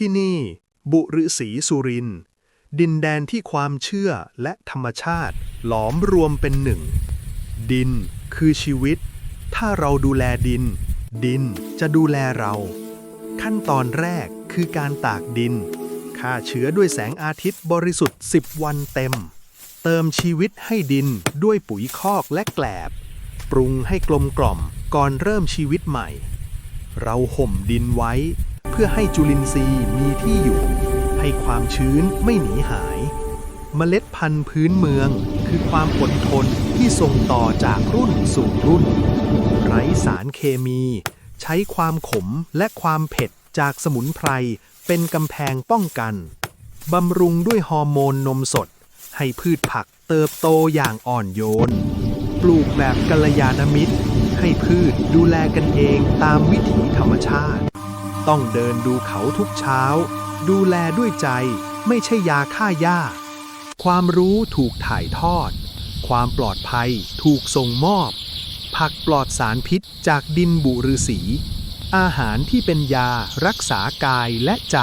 ที่นี่บุฤษีสุรินทร์ดินแดนที่ความเชื่อและธรรมชาติหลอมรวมเป็นหนึ่งดินคือชีวิตถ้าเราดูแลดินดินจะดูแลเราขั้นตอนแรกคือการตากดินฆ่าเชื้อด้วยแสงอาทิตย์บริสุทธิ์10 วันเต็มเติมชีวิตให้ดินด้วยปุ๋ยคอกและแกลบปรุงให้กลมกล่อมก่อนเริ่มชีวิตใหม่เราห่มดินไว้เพื่อให้จุลินทรีย์มีที่อยู่ให้ความชื้นไม่หนีหายเมล็ดพันธุ์พื้นเมืองคือความอดทนที่ส่งต่อจากรุ่นสู่รุ่นไร้สารเคมีใช้ความขมและความเผ็ดจากสมุนไพรเป็นกำแพงป้องกันบำรุงด้วยฮอร์โมนนมสดให้พืชผักเติบโตอย่างอ่อนโยนปลูกแบบกัลยาณมิตรให้พืชดูแลกันเองตามวิถีธรรมชาติต้องเดินดูเขาทุกเช้าดูแลด้วยใจไม่ใช่ยาฆ่าหญ้าความรู้ถูกถ่ายทอดความปลอดภัยถูกส่งมอบผักปลอดสารพิษจากดินบุฤษีอาหารที่เป็นยารักษากายและใจ